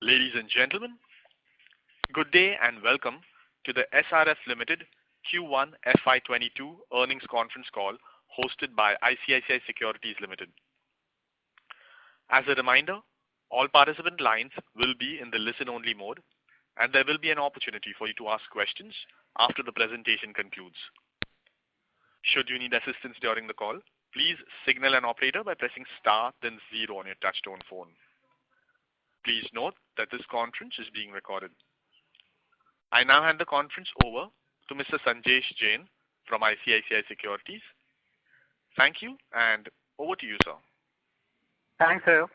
Ladies and gentlemen, good day and welcome to the SRF Limited Q1 FY22 earnings conference call hosted by ICICI Securities Limited. As a reminder, all participant lines will be in the listen-only mode, and there will be an opportunity for you to ask questions after the presentation concludes. Should you need assistance during the call, please signal an operator by pressing star then 0 on your touchtone phone. Please note that this conference is being recorded. I now hand the conference over to Mr. Sanjesh Jain from ICICI Securities. Thank you, and over to you, sir. Thanks, sir.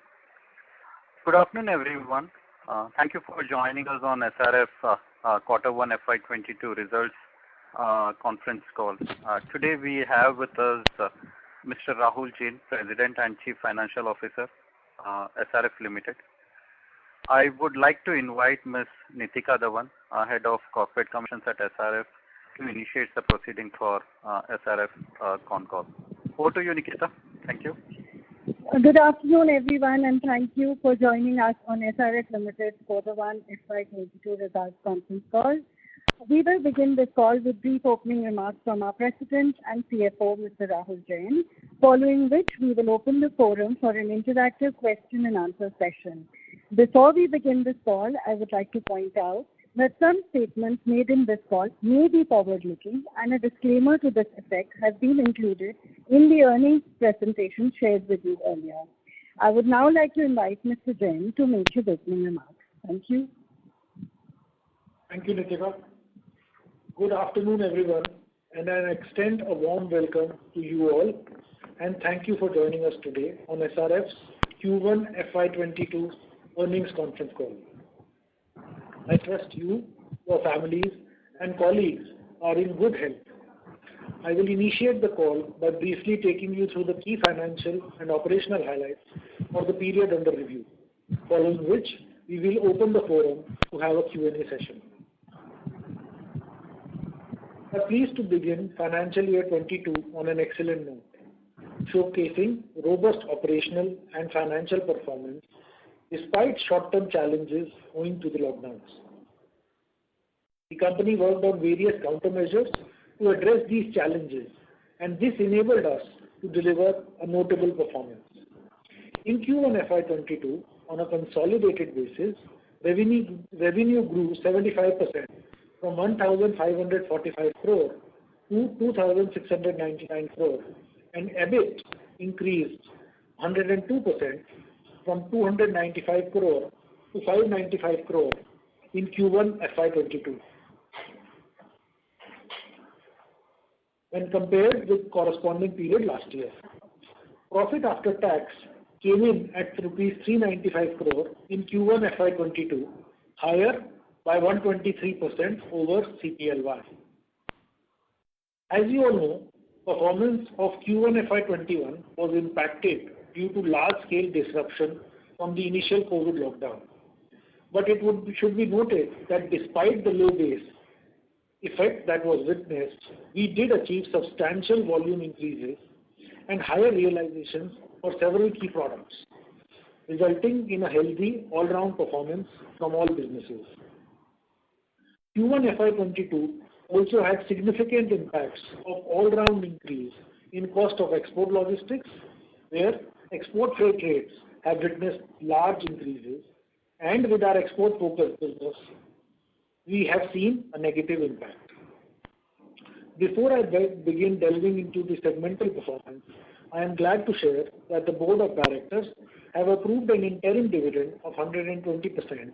Good afternoon, everyone. Thank you for joining us on SRF Quarter 1 FY22 results conference call. Today we have with us Mr. Rahul Jain, President and Chief Financial Officer, SRF Limited. I would like to invite Ms. Nitika Dhawan, Head of Corporate Commissions at SRF, to initiate the proceeding for SRF con call. Over to you, Nikita. Thank you. Good afternoon, everyone, and thank you for joining us on SRF Limited Quarter 1 FY22 results conference call. We will begin this call with brief opening remarks from our President and CFO, Mr. Rahul Jain, following which we will open the forum for an interactive question and answer session. Before we begin this call, I would like to point out that some statements made in this call may be forward-looking, and a disclaimer to this effect has been included in the earnings presentation shared with you earlier. I would now like to invite Mr. Jain to make his opening remarks. Thank you. Thank you, Nitika. Good afternoon, everyone, and I extend a warm welcome to you all, and thank you for joining us today on SRF's Q1 FY22 earnings conference call. I trust you, your families, and colleagues are in good health. I will initiate the call by briefly taking you through the key financial and operational highlights for the period under review, following which we will open the forum to have a Q&A session. I am pleased to begin financial year 22 on an excellent note, showcasing robust operational and financial performance despite short-term challenges owing to the lockdowns. The company worked on various countermeasures to address these challenges, and this enabled us to deliver a notable performance. In Q1 FY22, on a consolidated basis, revenue grew 75% from 1,545 crore to 2,699 crore, and EBIT increased 102% from 295 crore to 595 crore in Q1 FY22. When compared with corresponding period last year, profit after tax came in at rupees 395 crore in Q1 FY22, higher by 123% over CPLY. As you all know, performance of Q1 FY21 was impacted due to large-scale disruption from the initial COVID lockdown. But should be noted that despite the low base effect that was witnessed, we did achieve substantial volume increases and higher realizations for several key products, resulting in a healthy all-round performance from all businesses. Q1 FY22 also had significant impacts of all-round increase in cost of export logistics, where export freight rates have witnessed large increases, and with our export-focused business, we have seen a negative impact. Before I begin delving into the segmental performance, I am glad to share that the Board of Directors have approved an interim dividend of 120%,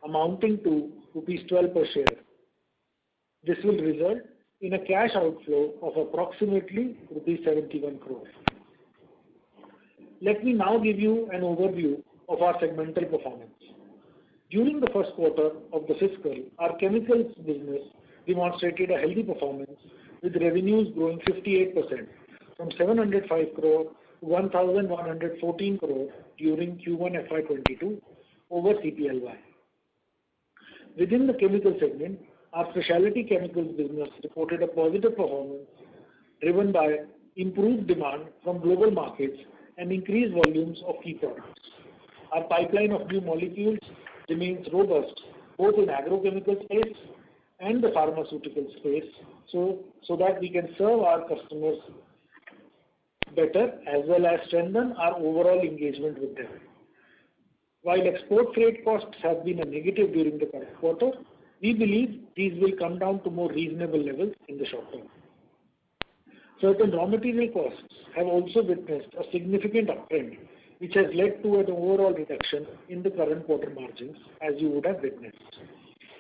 amounting to rupees 12 per share. This will result in a cash outflow of approximately rupees 71 crore. Let me now give you an overview of our segmental performance. During the first quarter of the fiscal, our chemicals business demonstrated a healthy performance, with revenues growing 58% from 705 crore to 1,114 crore during Q1 FY22 over CPLY. Within the chemical segment, our specialty chemicals business reported a positive performance driven by improved demand from global markets and increased volumes of key products. Our pipeline of new molecules remains robust both in agrochemical space and the pharmaceutical space, so that we can serve our customers better as well as strengthen our overall engagement with them. While export freight costs have been a negative during the current quarter, we believe these will come down to more reasonable levels in the short term. Certain raw material costs have also witnessed a significant uptrend, which has led to an overall reduction in the current quarter margins, as you would have witnessed.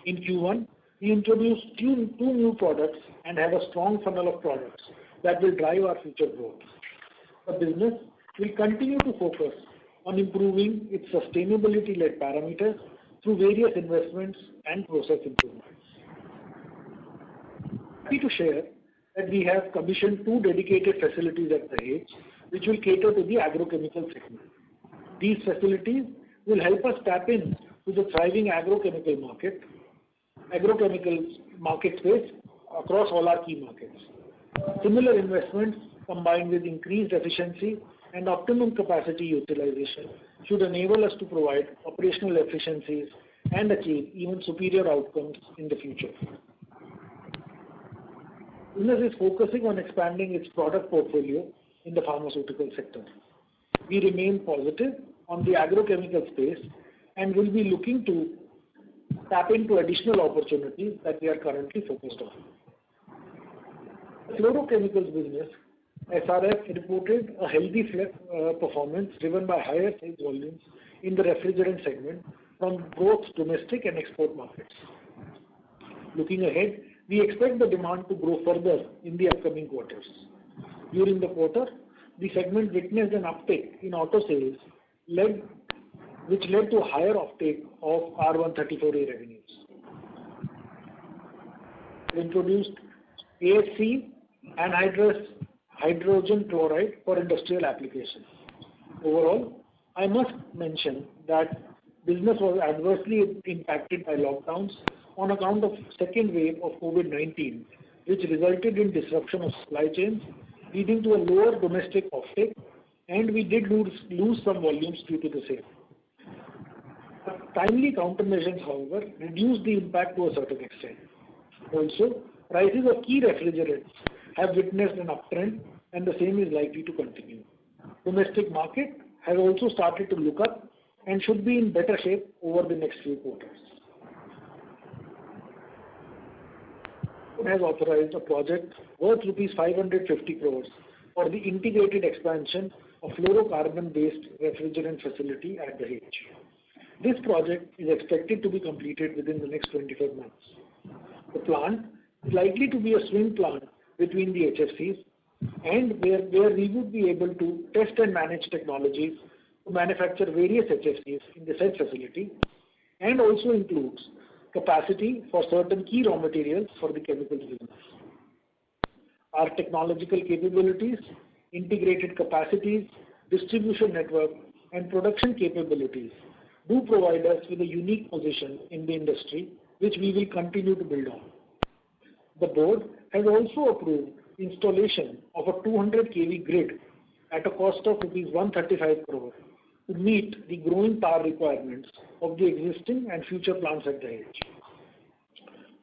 In Q1, we introduced two new products and have a strong funnel of products that will drive our future growth. The business will continue to focus on improving its sustainability-led parameters through various investments and process improvements. Happy to share that we have commissioned 2 dedicated facilities at Dahej, which will cater to the agrochemical segment. These facilities will help us tap in to the thriving agrochemical market space across all our key markets. Similar investments combined with increased efficiency and optimum capacity utilization should enable us to provide operational efficiencies and achieve even superior outcomes in the future. Business is focusing on expanding its product portfolio in the pharmaceutical sector. We remain positive on the agrochemical space and will be looking to tap into additional opportunities that we are currently focused on. The fluorochemicals business, SRF, reported a healthy performance driven by higher sales volumes in the refrigerant segment from both domestic and export markets. Looking ahead, we expect the demand to grow further in the upcoming quarters. During the quarter, the segment witnessed an uptick in auto sales, which led to a higher uptake of R134A revenues. We introduced AHC anhydrous hydrogen chloride for industrial applications. Overall, I must mention that business was adversely impacted by lockdowns on account of second wave of COVID-19, which resulted in disruption of supply chains, leading to a lower domestic offtake, and we did lose some volumes due to the same. Timely countermeasures, however, reduced the impact to a certain extent. Also, prices of key refrigerants have witnessed an uptrend, and the same is likely to continue. Domestic market has also started to look up and should be in better shape over the next few quarters. It has authorized a project worth rupees 550 crores for the integrated expansion of fluorocarbon-based refrigerant facility at Dahej. This project is expected to be completed within the next 24 months. The plant is likely to be a swing plant between the HFCs, and where we would be able to test and manage technologies to manufacture various HFCs in the said facility, and also includes capacity for certain key raw materials for the chemicals business. Our technological capabilities, integrated capacities, distribution network, and production capabilities do provide us with a unique position in the industry, which we will continue to build on. The board has also approved installation of a 200 kV grid at a cost of rupees 135 crore to meet the growing power requirements of the existing and future plants at Dahej.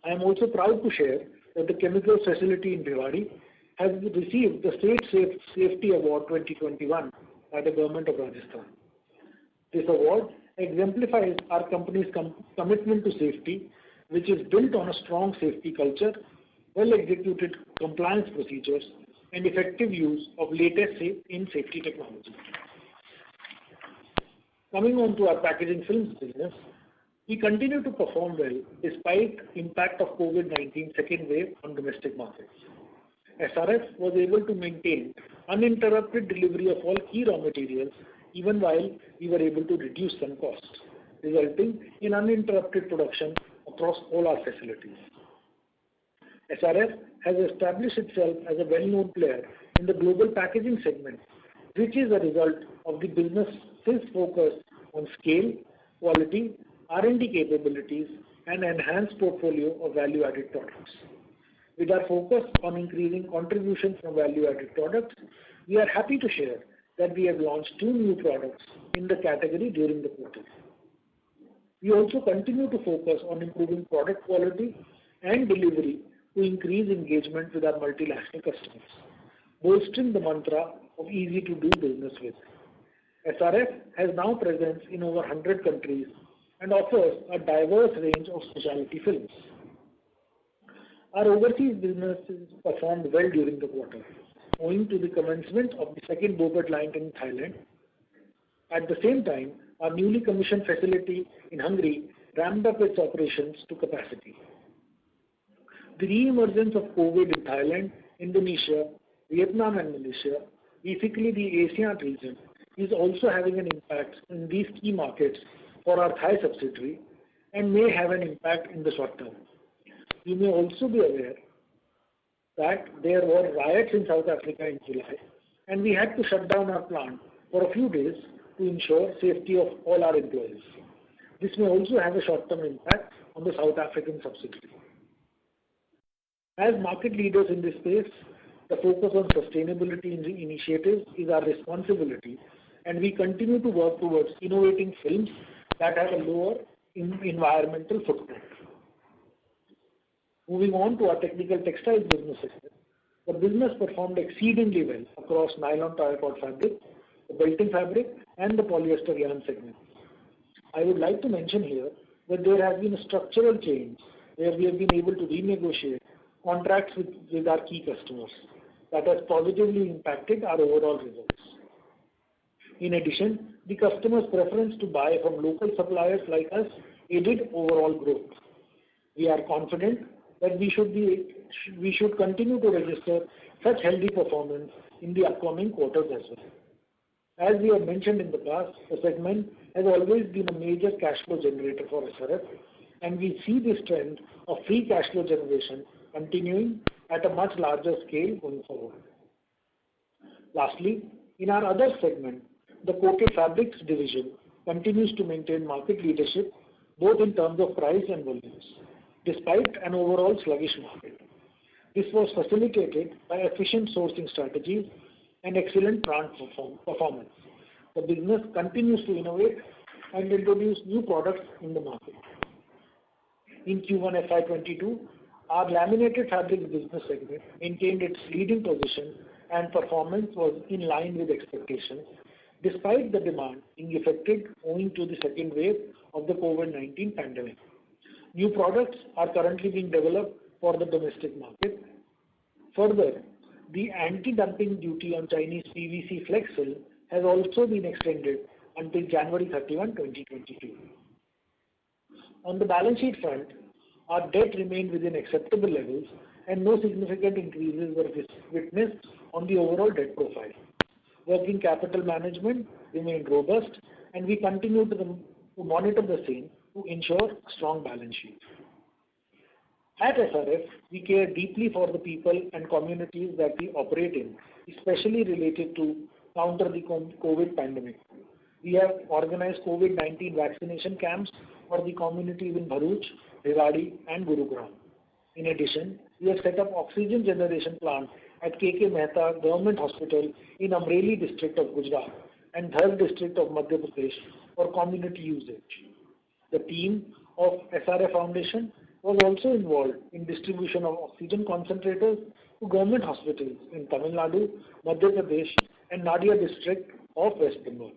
I am also proud to share that the chemicals facility in Bhiwadi has received the State Safety Award 2021 by the Government of Rajasthan. This award exemplifies our company's commitment to safety, which is built on a strong safety culture, well-executed compliance procedures, and effective use of latest safety technology. Coming on to our packaging films business, we continue to perform well despite impact of COVID-19 second wave on domestic markets. SRF was able to maintain uninterrupted delivery of all key raw materials even while we were able to reduce some costs, resulting in uninterrupted production across all our facilities. SRF has established itself as a well-known player in the global packaging segment, which is a result of the business's focus on scale, quality, R&D capabilities, and enhanced portfolio of value-added products. With our focus on increasing contribution from value-added products, we are happy to share that we have launched 2 new products in the category during the quarter. We also continue to focus on improving product quality and delivery to increase engagement with our multinational customers, bolstering the mantra of easy to do business with. SRF has now presence in over 100 countries and offers a diverse range of specialty films. Our overseas businesses performed well during the quarter, owing to the commencement of the second BOPET line in Thailand. At the same time, our newly commissioned facility in Hungary ramped up its operations to capacity. The re-emergence of COVID in Thailand, Indonesia, Vietnam and Malaysia, basically the ASEAN region, is also having an impact in these key markets for our Thai subsidiary and may have an impact in the short term. You may also be aware that there were riots in South Africa in July and we had to shut down our plant for a few days to ensure safety of all our employees. This may also have a short-term impact on the South African subsidiary. As market leaders in this space, the focus on sustainability initiatives is our responsibility, and we continue to work towards innovating films that have a lower environmental footprint. Moving on to our technical textiles business segment, the business performed exceedingly well across nylon tyre-cord fabric, the belting fabric, and the polyester yarn segments. I would like to mention here that there has been a structural change where we have been able to renegotiate contracts with our key customers that has positively impacted our overall results. In addition, the customers' preference to buy from local suppliers like us aided overall growth. We are confident that we should continue to register such healthy performance in the upcoming quarters as well. As we have mentioned in the past, the segment has always been a major cash flow generator for SRF, and we see this trend of free cash flow generation continuing at a much larger scale going forward. Lastly, in our other segment, the coated fabrics division continues to maintain market leadership both in terms of price and volumes, despite an overall sluggish market. This was facilitated by efficient sourcing strategies and excellent plant performance. The business continues to innovate and introduce new products in the market. In Q1 FY22, our laminated fabrics business segment maintained its leading position and performance was in line with expectations, despite the demand being affected owing to the second wave of the COVID-19 pandemic. New products are currently being developed for the domestic market. Further, the anti-dumping duty on Chinese PVC flex film has also been extended until January 31, 2022. On the balance sheet front, our debt remained within acceptable levels and no significant increases were witnessed on the overall debt profile. Working capital management remained robust and we continue to monitor the same to ensure a strong balance sheet. At SRF, we care deeply for the people and communities that we operate in, especially related to counter the COVID pandemic. We have organized COVID-19 vaccination camps for the communities in Bharuch, Rewari and Gurugram. In addition, we have set up oxygen generation plant at KK Mehta Government Hospital in Amreli district of Gujarat and Dhar district of Madhya Pradesh for community usage. The team of SRF Foundation was also involved in distribution of oxygen concentrators to government hospitals in Tamil Nadu, Madhya Pradesh and Nadia district of West Bengal.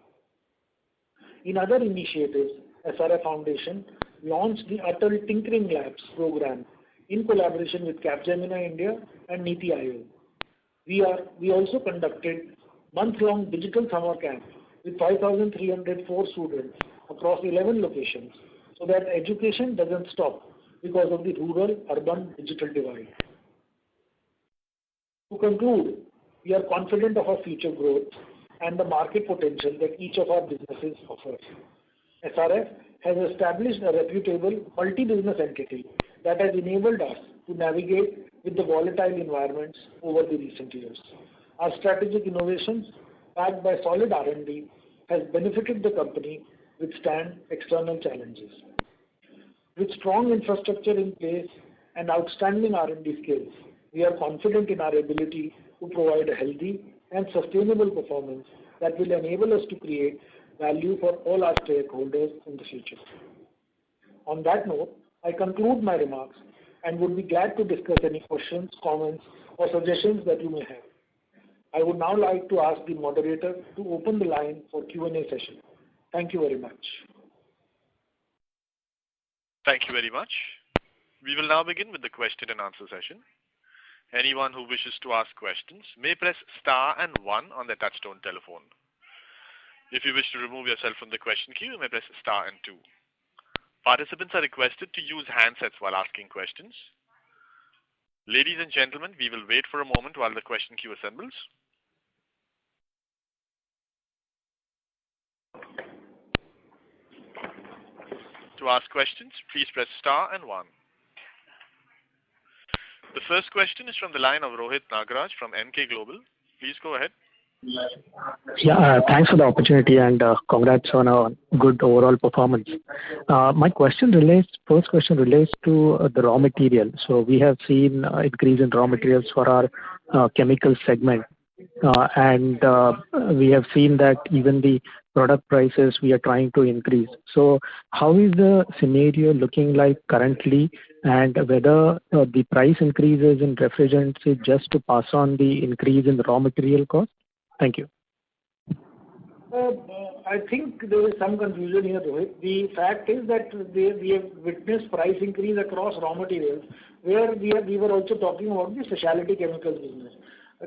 In other initiatives, SRF Foundation launched the Atal Tinkering Labs program in collaboration with Capgemini India and Niti Aayog. We also conducted month-long digital summer camp with 5,304 students across 11 locations so that education doesn't stop because of the rural-urban digital divide. To conclude, we are confident of our future growth and the market potential that each of our businesses offers. SRF has established a reputable multi-business entity that has enabled us to navigate with the volatile environments over the recent years. Our strategic innovations, backed by solid R&D, has benefited the company withstand external challenges. With strong infrastructure in place and outstanding R&D skills, we are confident in our ability to provide a healthy and sustainable performance that will enable us to create value for all our stakeholders in the future. On that note, I conclude my remarks and would be glad to discuss any questions, comments, or suggestions that you may have. I would now like to ask the moderator to open the line for Q&A session. Thank you very much. Thank you very much. We will now begin with the question and answer session. Anyone who wishes to ask questions may press star and 1 on their touchtone telephone. If you wish to remove yourself from the question queue, you may press star and 2. Participants are requested to use handsets while asking questions. Ladies and gentlemen, we will wait for a moment while the question queue assembles. To ask questions, please press star and 1. The first question is from the line of Rohit Nagraj from Emkay Global. Please go ahead. Yeah, thanks for the opportunity and congrats on a good overall performance. My first question relates to the raw material. So we have seen increase in raw materials for our chemical segment, and we have seen that even the product prices we are trying to increase. So how is the scenario looking like currently, and whether the price increases in refrigerants is just to pass on the increase in the raw material cost? Thank you. I think there is some confusion here, Rohit. The fact is that we have witnessed price increase across raw materials, where we were also talking about the specialty chemicals business.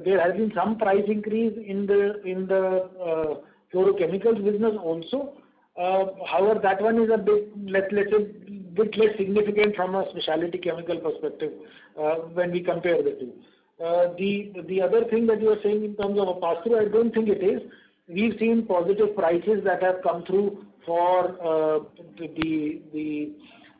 There has been some price increase in the fluorochemicals business also. However, that one is a bit, let's say, bit less significant from a specialty chemical perspective when we compare the two. The other thing that you are saying in terms of a pass-through, I don't think it is. We've seen positive prices that have come through for the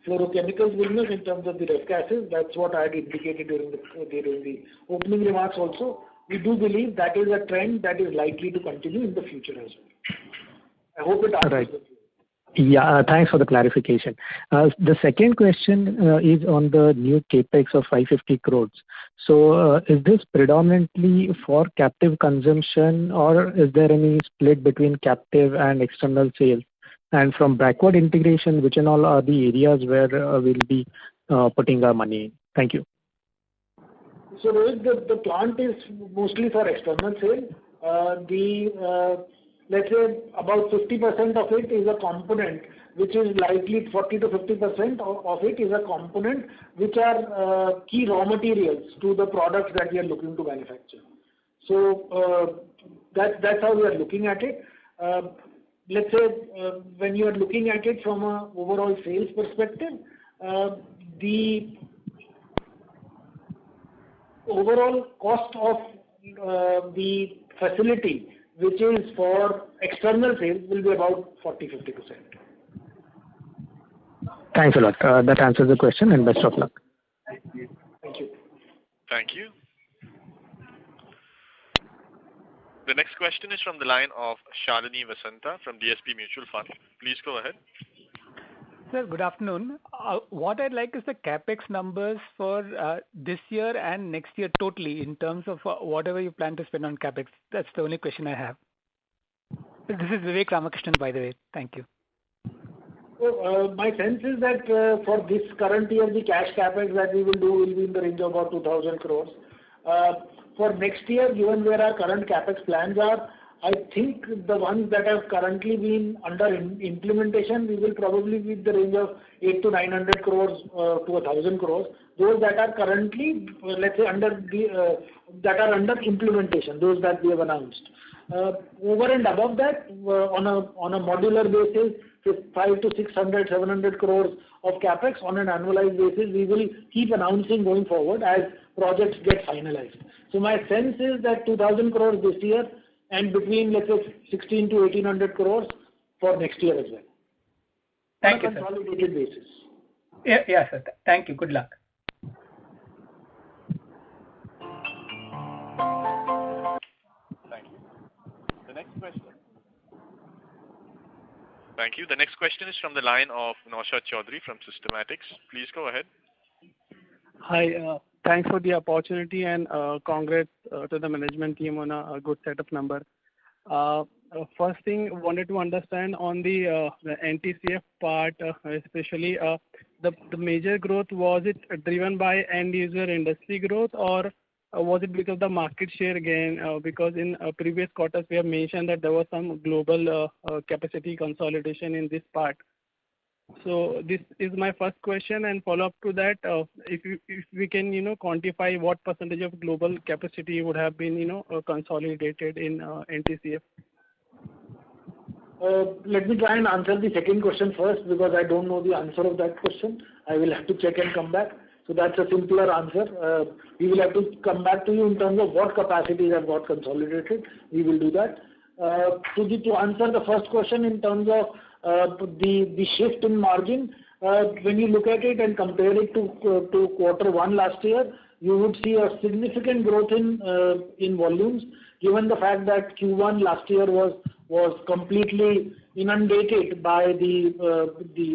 fluorochemicals business in terms of the ref gases. That's what I had indicated during the opening remarks also. We do believe that is a trend that is likely to continue in the future as well. I hope it answers the question. Yeah, thanks for the clarification. The second question is on the new capex of 550 crores. So is this predominantly for captive consumption, or is there any split between captive and external sales? And from backward integration, which and all are the areas where we'll be putting our money in? Thank you. So Rohit, the plant is mostly for external sale. Let's say about 50% of it is a component which is likely 40 to 50% of it is a component which are key raw materials to the products that we are looking to manufacture. So that's how we are looking at it. Let's say when you are looking at it from an overall sales perspective, the overall cost of the facility, which is for external sales, will be about 40-50%. Thanks a lot. That answers the question, and best of luck. Thank you. Thank you. The next question is from the line of Shalini Vasanta from DSP Mutual Fund. Please go ahead. Sir, good afternoon. What I'd like is the capex numbers for this year and next year totally, in terms of whatever you plan to spend on capex. That's the only question I have. This is Vivek Ramakrishnan, by the way. Thank you. So, my sense is that for this current year, the cash capex that we will do will be in the range of about 2,000 crores. For next year, given where our current capex plans are, I think the ones that have currently been under implementation, we will probably be in the range of 800 to 900 crores to 1,000 crores. Those that are currently, let's say, that are under implementation, those that we have announced. Over and above that, on a modular basis, 500 to 600, 700 crores of capex on an annualized basis, we will keep announcing going forward as projects get finalized. So my sense is that 2,000 crores this year, and between, let's say, 16 to 1,800 crores for next year as well. Thank you, sir. On a consolidated basis. Yeah, sir. Thank you. Good luck. Thank you. The next question. Thank you. The next question is from the line of Naushad Chaudhary from Systematix. Please go ahead. Hi. Thanks for the opportunity, and congrats to the management team on a good set of numbers. First thing, wanted to understand on the NTCF part, especially the major growth, was it driven by end user industry growth, or was it because of the market share gain? Because in previous quarters, we have mentioned that there was some global capacity consolidation in this part. So this is my first question, and follow up to that, if we can quantify what percentage of global capacity would have been consolidated in NTCF. Let me try and answer the second question first, because I don't know the answer of that question. I will have to check and come back. So that's a simpler answer. We will have to come back to you in terms of what capacities have got consolidated. We will do that. To answer the first question in terms of the shift in margin, when you look at it and compare it to quarter one last year, you would see a significant growth in volumes, given the fact that Q1 last year was completely inundated by the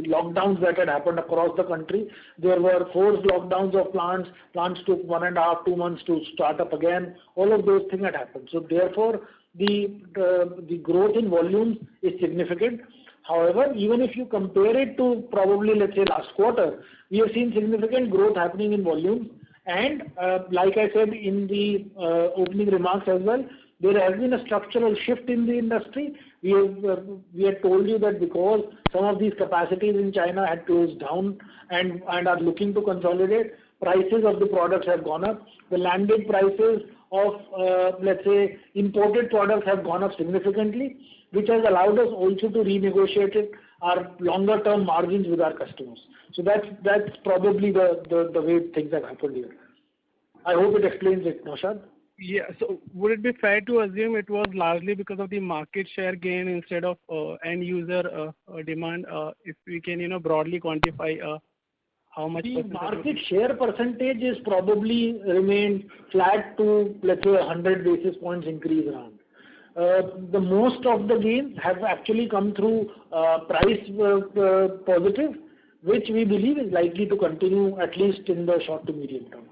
lockdowns that had happened across the country. There were forced lockdowns of plants. Plants took 1.5, 2 months to start up again. All of those things had happened. So therefore, the growth in volumes is significant. However, even if you compare it to probably, let's say, last quarter, we have seen significant growth happening in volumes. And like I said in the opening remarks as well, there has been a structural shift in the industry. We had told you that because some of these capacities in China had closed down and are looking to consolidate, prices of the products have gone up. The landed prices of, let's say, imported products have gone up significantly, which has allowed us also to renegotiate our longer term margins with our customers. So that's probably the way things have happened here. I hope it explains it, Naushad. Yeah. So would it be fair to assume it was largely because of the market share gain instead of end user demand? If we can, broadly quantify how much the market share percentage is probably remained flat to, let's say, 100 basis points increase around. The most of the gains have actually come through price positive, which we believe is likely to continue at least in the short to medium term.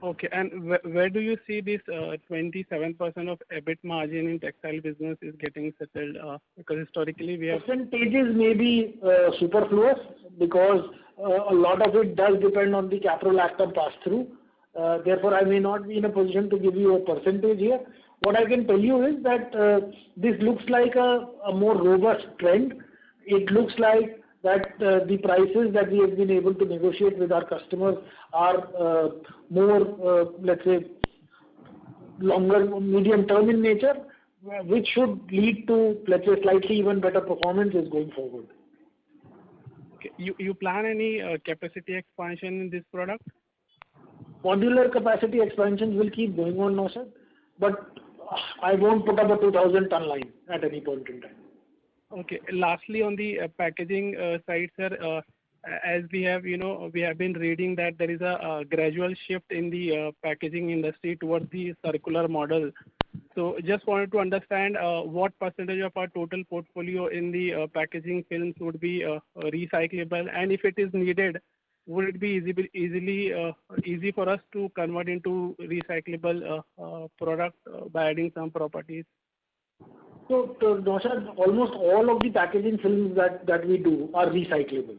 Okay, and where do you see this 27% of EBIT margin in textile business is getting settled? Because historically we have... Percentages may be superfluous, because a lot of it does depend on the caprolactam pass-through. Therefore, I may not be in a position to give you a percentage here. What I can tell you is that this looks like a more robust trend. It looks like that the prices that we have been able to negotiate with our customers are more, let's say, longer, medium term in nature, which should lead to, let's say, slightly even better performances going forward. Okay. You plan any capacity expansion in this product? Modular capacity expansions will keep going on, Naushad, but I won't put up a 2,000 ton line at any point in time. Okay. Lastly, on the packaging side, sir, as we have, we have been reading that there is a gradual shift in the packaging industry towards the circular model. So just wanted to understand what percentage of our total portfolio in the packaging films would be recyclable, and if it is needed, would it be easy for us to convert into recyclable product by adding some properties? So, Naushad, almost all of the packaging films that we do are recyclable.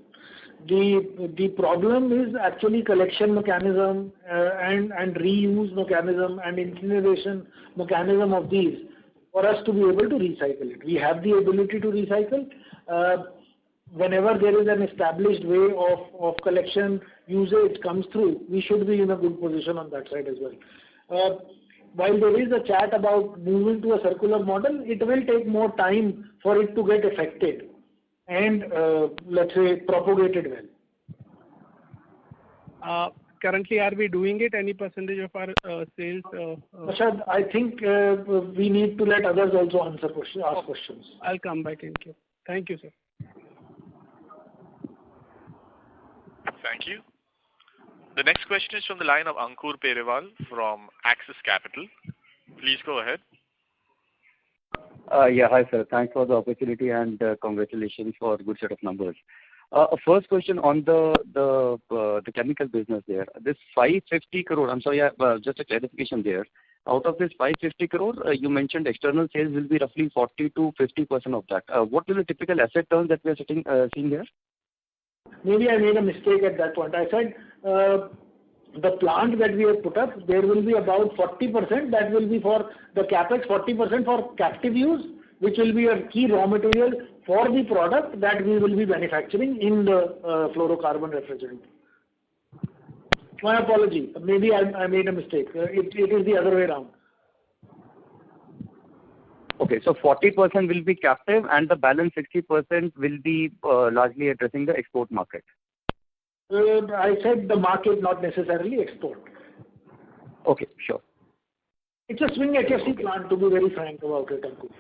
The problem is actually collection mechanism and reuse mechanism and incineration mechanism of these for us to be able to recycle it. We have the ability to recycle. Whenever there is an established way of collection, usage comes through, we should be in a good position on that side as well. While there is a chat about moving to a circular model, it will take more time for it to get affected and, let's say, propagated well. Currently, are we doing it? Any percentage of our sales? Naushad, I think we need to let others also ask questions. I'll come back in queue. Thank you, sir. Thank you. The next question is from the line of Ankur Periwal from Axis Capital. Please go ahead. Yeah, hi sir. Thanks for the opportunity and congratulations for a good set of numbers. First question on the chemical business there. This 550 crore, I'm sorry, just a clarification there. Out of this 550 crore, you mentioned external sales will be roughly 40 to 50% of that. What is the typical asset turn that we are seeing here? Maybe I made a mistake at that point. I said the plant that we have put up, there will be about 40% that will be for the capex, 40% for captive use, which will be a key raw material for the product that we will be manufacturing in the fluorocarbon refrigerant. My apology. Maybe I made a mistake. It is the other way around. Okay, so 40% will be captive and the balance 60% will be largely addressing the export market. I said the market, not necessarily export. Okay, sure. It's a swing HFC plant, to be very frank about it, Ankur.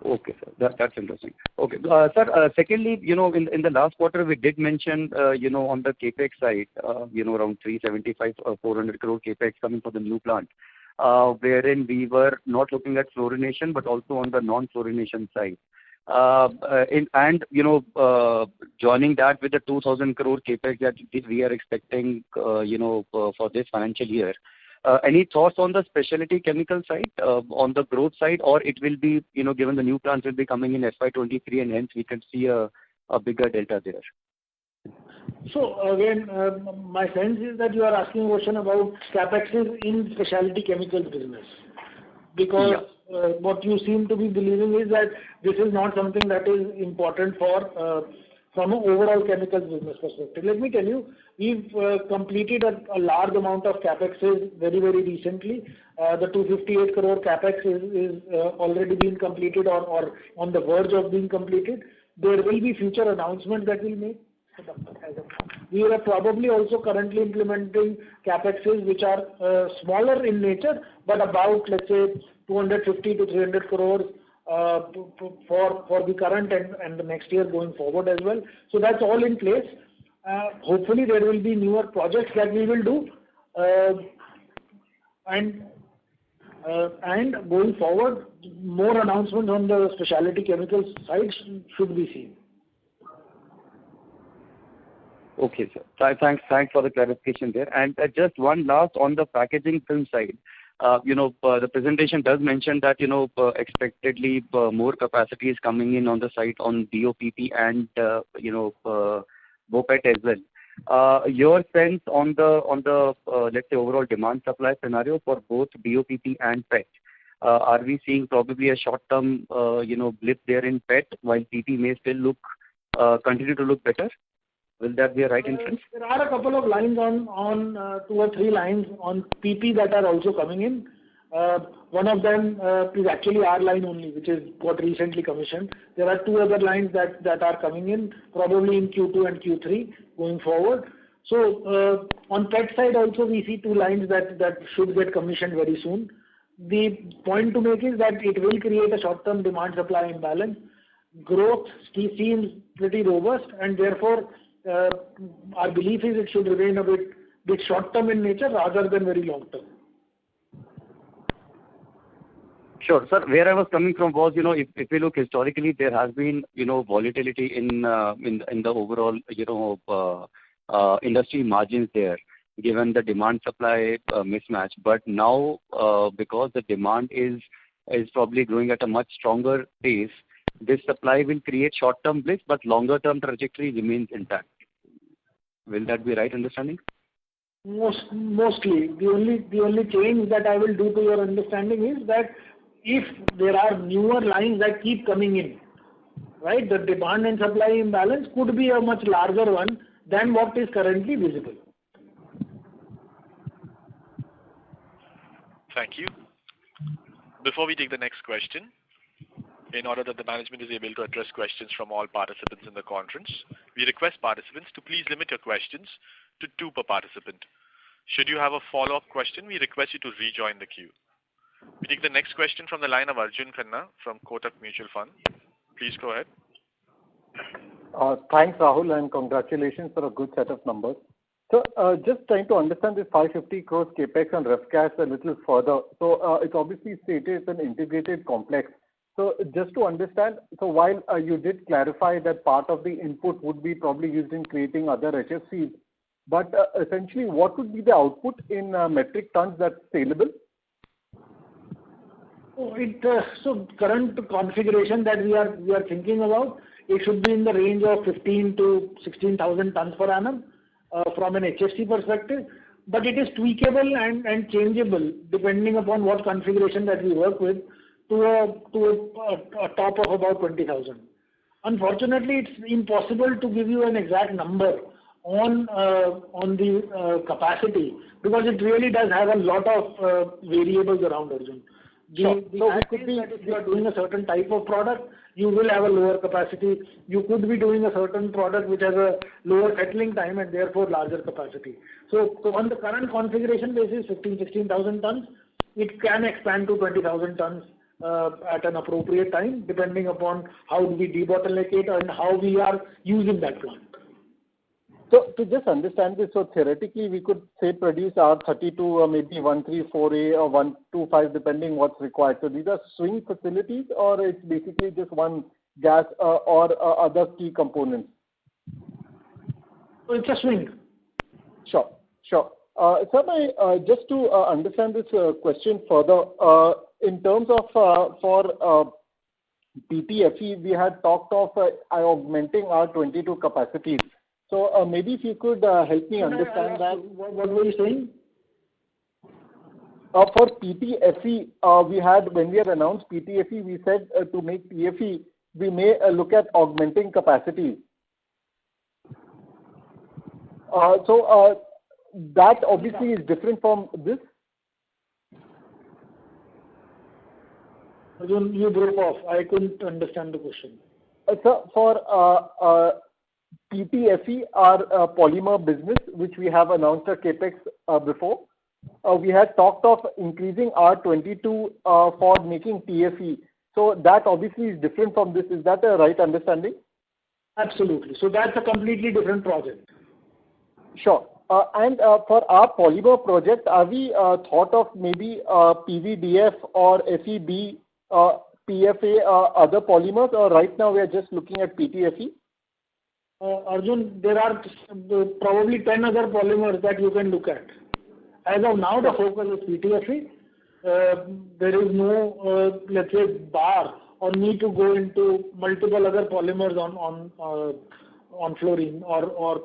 Okay, sir. That's interesting. Okay, sir. Secondly, in the last quarter we did mention, on the capex side, around 375, 400 crore capex coming for the new plant, wherein we were not looking at fluorination, but also on the non-fluorination side. Joining that with the 2,000 crore capex that we are expecting, for this financial year. Any thoughts on the specialty chemical side, on the growth side, or it will be, given the new plants will be coming in FY23 and hence we can see a bigger delta there? So again, my sense is that you are asking a question about capexes in specialty chemicals business. Because what you seem to be believing is that this is not something that is important for from an overall chemicals business perspective. Let me tell you, we've completed a large amount of capexes very, very recently. The 258 crore capex is already been completed or on the verge of being completed. There will be future announcements that we'll make. We are probably also currently implementing capexes which are smaller in nature, but about, let's say, 250 to 300 crores for the current and the next year going forward as well. So that's all in place. Hopefully there will be newer projects that we will do, and going forward, more announcements on the specialty chemicals side should be seen. Okay, sir. Thanks for the clarification there. And just one last on the packaging film side. The presentation does mention that, expectedly more capacity is coming in on the site on BOPP and, BOPET as well. Your sense on the let's say overall demand supply scenario for both BOPP and PET. Are we seeing probably a short-term, blip there in PET while PP may still continue to look better? Will that be a right inference? There are a couple of lines on 2 or 3 lines on PP that are also coming in. One of them is actually our line only, which is got recently commissioned. There are 2 other lines that are coming in, probably in Q2 and Q3 going forward. So on PET side also we see 2 lines that should get commissioned very soon. The point to make is that it will create a short-term demand supply imbalance. Growth seems pretty robust, and therefore our belief is it should remain a bit short-term in nature rather than very long-term. Sure, sir. Where I was coming from was, if we look historically, there has been, volatility in the overall, industry margins there, given the demand supply mismatch. But now, because the demand is probably growing at a much stronger pace, this supply will create short-term blips, but longer-term trajectory remains intact. Will that be right understanding? Mostly. The only change that I will do to your understanding is that if there are newer lines that keep coming in, right, the demand and supply imbalance could be a much larger one than what is currently visible. Thank you. Before we take the next question, in order that the management is able to address questions from all participants in the conference, we request participants to please limit your questions to 2 per participant. Should you have a follow-up question, we request you to rejoin the queue. We take the next question from the line of Arjun Khanna from Kotak Mutual Fund. Please go ahead. Thanks, Rahul, and congratulations for a good set of numbers. So, just trying to understand this 550 crores capex and ref gas a little further. So, it's obviously stated it's an integrated complex. So just to understand, so while you did clarify that part of the input would be probably used in creating other HFCs, but essentially what would be the output in metric tons that's saleable? So current configuration that we are thinking about, it should be in the range of 15 to 16,000 tons per annum from an HFC perspective. But it is tweakable and changeable depending upon what configuration that we work with to a top of about 20,000. Unfortunately, it's impossible to give you an exact number on the capacity because it really does have a lot of variables around, Arjun. So it could be that if you are doing a certain type of product, you will have a lower capacity. You could be doing a certain product which has a lower settling time and therefore larger capacity. So on the current configuration basis, 16,000 tons, it can expand to 20,000 tons at an appropriate time, depending upon how we debottleneck it and how we are using that plant. So to just understand this, so theoretically we could say produce R32 or maybe 134A or 125 depending what's required. So these are swing facilities or it's basically just one gas or other key components? So it's a swing. Sure. Sir, just to understand this question further, in terms of for PTFE, we had talked of augmenting our 22 capacities. So maybe if you could help me understand that. What were you saying? For PTFE, we had, when we had announced PTFE, we said to make TFE, we may look at augmenting capacity. So that obviously is different from this. You broke off. I couldn't understand the question. Sir, for PTFE, our polymer business, which we have announced our capex before, we had talked of increasing R22 for making TFE. So that obviously is different from this. Is that a right understanding? Absolutely. So that's a completely different project. Sure. And for our polymer project, are we thought of maybe PVDF or FEB, PFA, other polymers, or right now we are just looking at PTFE? Arjun, there are probably 10 other polymers that you can look at. As of now, the focus is PTFE. There is no, let's say, bar or need to go into multiple other polymers on fluorine or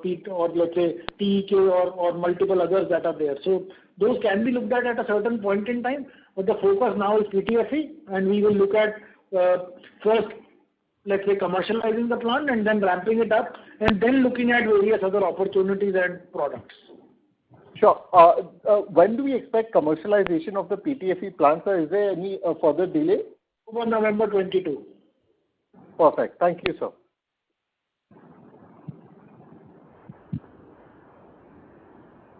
let's say TEK or multiple others that are there. So those can be looked at a certain point in time, but the focus now is PTFE, and we will look at first, let's say, commercializing the plant and then ramping it up and then looking at various other opportunities and products. Sure. When do we expect commercialization of the PTFE plant, sir? Is there any further delay? November 22. Perfect. Thank you, sir.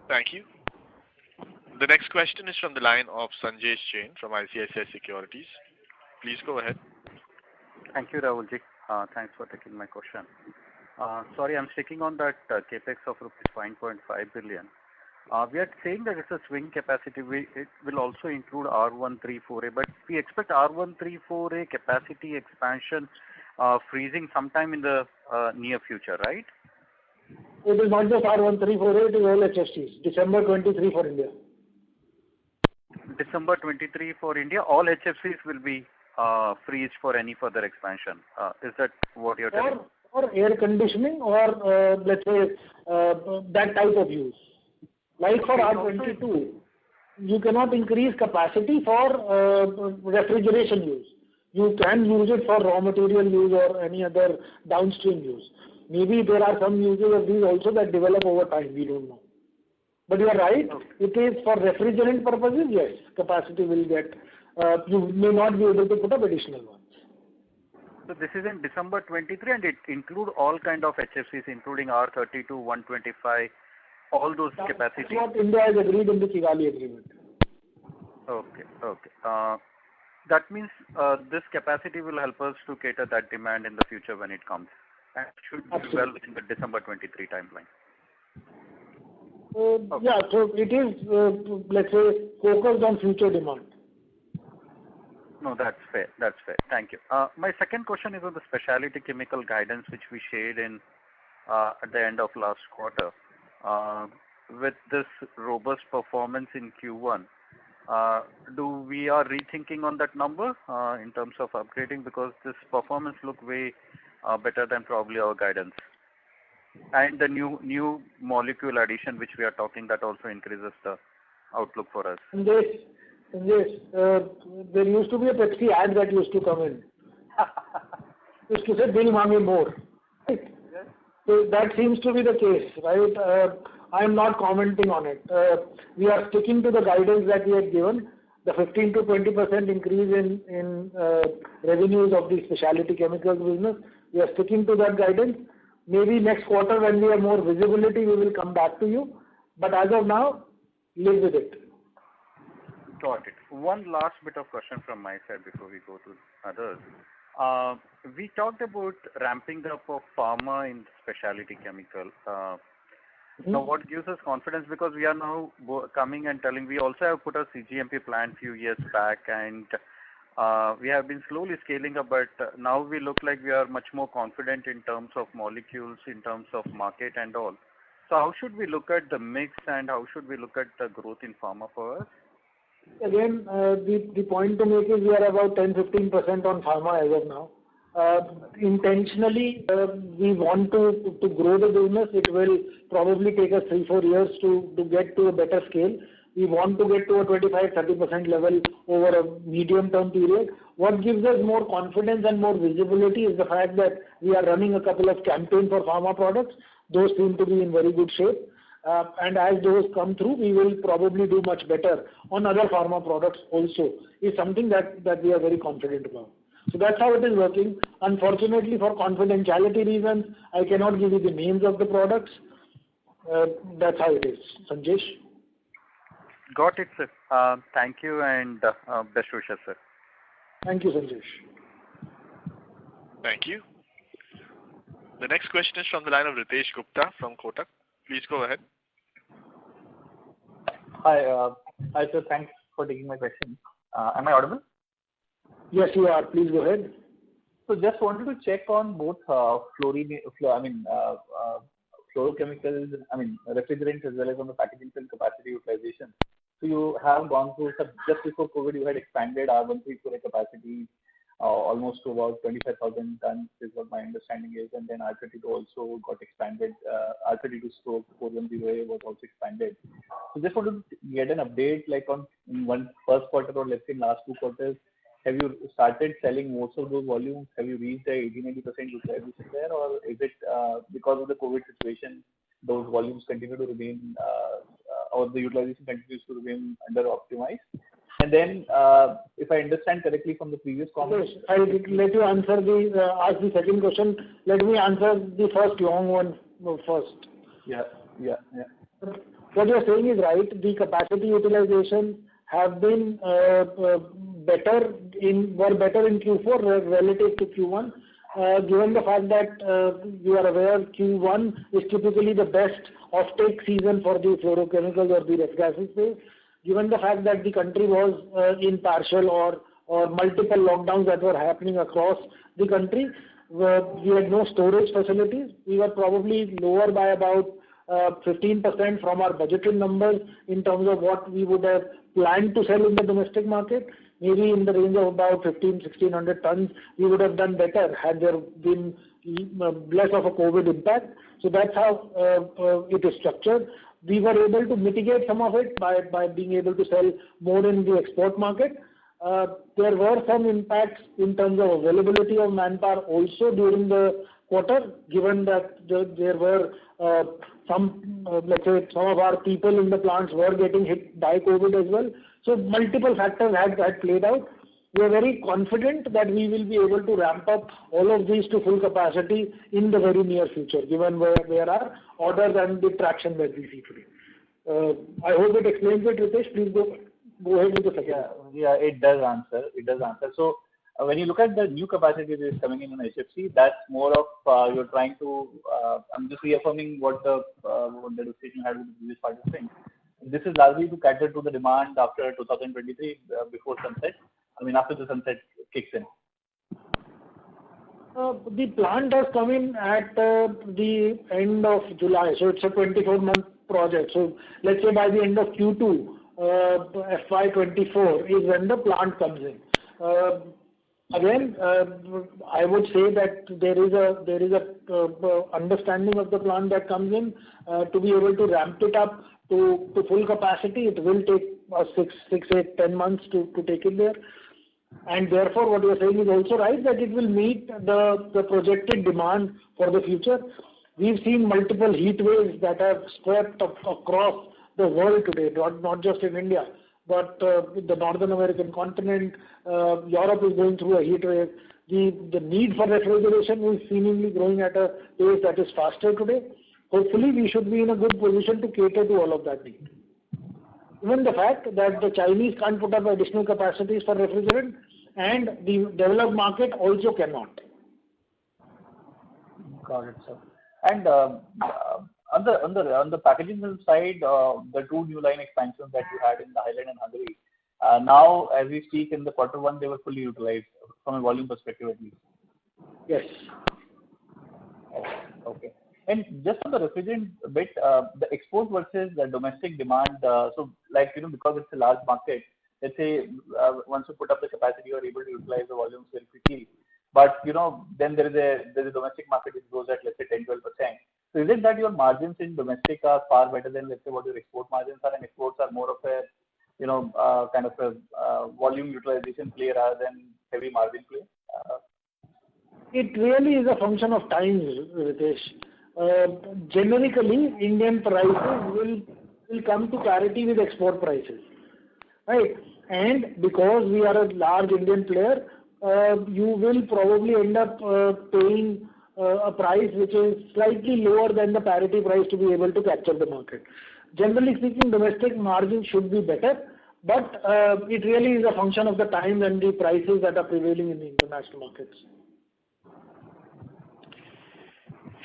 Thank you. The next question is from the line of Sanjesh Jain from ICICI Securities. Please go ahead. Thank you, Rahulji. Thanks for taking my question. Sorry, I'm sticking on that capex of rupees 5.5 billion. We are saying that it's a swing capacity. It will also include R134A, but we expect R134A capacity expansion freezing sometime in the near future, right? It is not just R134A, it is all HFCs. December 23 for India. December 23 for India, all HFCs will be freeze for any further expansion. Is that what you're telling? Or air conditioning or let's say that type of use. Like for R22, you cannot increase capacity for refrigeration use. You can use it for raw material use or any other downstream use. Maybe there are some uses of these also that develop over time, we don't know. But you are right, it is for refrigerant purposes, yes, capacity will get, you may not be able to put up additional ones. So this is in December 23 and it include all kind of HFCs including R32, 125, all those capacities. That's what India has agreed in the Kigali agreement. Okay. That means this capacity will help us to cater that demand in the future when it comes. And should be well within the December 23 timeline. Yeah, so it is, let's say, focused on future demand. No, that's fair. That's fair. Thank you. My second question is on the specialty chemical guidance, which we shared in at the end of last quarter. With this robust performance in Q1, do we are rethinking on that number in terms of upgrading, because this performance look way better than probably our guidance, and the new molecule addition which we are talking, that also increases the outlook for us. Sanjesh, there used to be a Pepsi ad that used to come in. Used to say, "Bill Mange more." Right? Yes. So that seems to be the case, right? I am not commenting on it. We are sticking to the guidance that we had given, the 15 to 20% increase in revenues of the specialty chemicals business. We are sticking to that guidance. Maybe next quarter, when we have more visibility, we will come back to you. But as of now, live with it. Got it. One last bit of question from my side before we go to others. We talked about ramping up of pharma in specialty chemical. Now, what gives us confidence? Because we are now coming and telling, we also have put a CGMP plant few years back, and we have been slowly scaling up, but now we look like we are much more confident in terms of molecules, in terms of market and all. So how should we look at the mix, and how should we look at the growth in pharma for us? Again, the point to make is we are about 10-15% on pharma as of now. Intentionally, we want to grow the business. It will probably take us 3-4 years to get to a better scale. We want to get to a 25-30% level over a medium-term period. What gives us more confidence and more visibility is the fact that we are running a couple of campaigns for pharma products. Those seem to be in very good shape. And as those come through, we will probably do much better on other pharma products also. Is something that we are very confident about. So that's how it is working. Unfortunately, for confidentiality reasons, I cannot give you the names of the products. That's how it is. Sanjesh? Got it, sir. Thank you, and best wishes, sir. Thank you, Sanjesh. Thank you. The next question is from the line of Ritesh Gupta from Kotak. Please go ahead. Hi, sir. Thanks for taking my question. Am I audible? Yes, you are. Please go ahead. So just wanted to check on both fluorochemicals, refrigerants, as well as on the packaging film capacity utilization. So you have gone through, just before COVID, you had expanded R134a capacity almost to about 25,000 tons is what my understanding is, and then R32 also got expanded. R32/410A was also expanded. So just wanted to get an update, like on one first quarter or let's say last 2 quarters. Have you started selling most of those volumes? Have you reached the 80-90% utilization there, or is it because of the COVID situation, those volumes continue to remain, or the utilization continues to remain under optimized? And then, if I understand correctly from the previous comments, I'll let you answer ask the second question. Let me answer the first long one first. Yeah. What you're saying is right. The capacity utilization have been better in Q4 relative to Q1. Given the fact that you are aware, Q1 is typically the best offtake season for the fluorochemicals or the ref gases space. Given the fact that the country was in partial or multiple lockdowns that were happening across the country, we had no storage facilities. We were probably lower by about 15% from our budgeted numbers in terms of what we would have planned to sell in the domestic market. Maybe in the range of about 1,600 tons, we would have done better had there been less of a COVID impact. So that's how it is structured. We were able to mitigate some of it by being able to sell more in the export market. There were some impacts in terms of availability of manpower also during the quarter, given that there were some of our people in the plants were getting hit by COVID as well. So multiple factors had played out. We are very confident that we will be able to ramp up all of these to full capacity in the very near future, given where our orders and the traction that we see today. I hope it explains it, Ritesh. Please go ahead with the second. Yeah, it does answer. So when you look at the new capacity that is coming in on HFC, that's more of you're trying to. I'm just reaffirming what the discussion had with the previous participant. This is largely to cater to the demand after 2023 before sunset. after the sunset kicks in? The plant has come in at the end of July, so it's a 24-month project. So let's say by the end of Q2, FY24 is when the plant comes in. Again, I would say that there is a understanding of the plant that comes in to be able to ramp it up to full capacity. It will take 6, 8, 10 months to take it there. And therefore, what you are saying is also right, that it will meet the projected demand for the future. We've seen multiple heat waves that have swept across the world today, not just in India, but the Northern American continent. Europe is going through a heat wave. The need for refrigeration is seemingly growing at a pace that is faster today. Hopefully, we should be in a good position to cater to all of that need. Even the fact that the Chinese can't put up additional capacities for refrigerant and the developed market also cannot. Got it, sir. And on the packaging film side, the 2 new line expansions that you had in Thailand and Hungary, now as we speak in the Q1, they were fully utilized from a volume perspective at least. Yes. Okay. And just on the refrigerant bit, the export versus the domestic demand, so because it's a large market, let's say once you put up the capacity, you are able to utilize the volumes very quickly. But then there is a domestic market which goes at, let's say, 10-12%. So is it that your margins in domestic are far better than, let's say, what your export margins are, and exports are more of a kind of a volume utilization play rather than heavy margin play? It really is a function of time, Ritesh. Generically, Indian prices will come to parity with export prices, right? And because we are a large Indian player, you will probably end up paying a price which is slightly lower than the parity price to be able to capture the market. Generally speaking, domestic margins should be better, but it really is a function of the time and the prices that are prevailing in the international markets.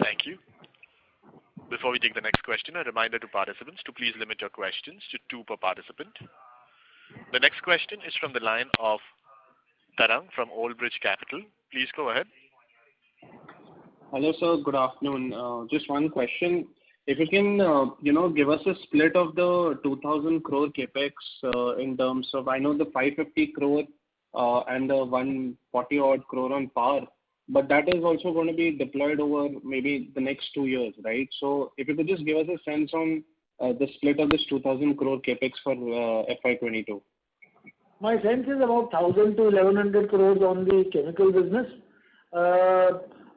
Thank you. Before we take the next question, a reminder to participants to please limit your questions to 2 per participant. The next question is from the line of Tarang from Old Bridge Capital. Please go ahead. Hello, sir. Good afternoon. Just one question. If you can, give us a split of the 2,000 crore capex in terms of, I know the 550 crore and the 140 odd crore on power, but that is also going to be deployed over maybe the next 2 years, right? So if you could just give us a sense on the split of this 2,000 crore capex for FY22. My sense is about 1,000 to 1,100 crores on the chemical business.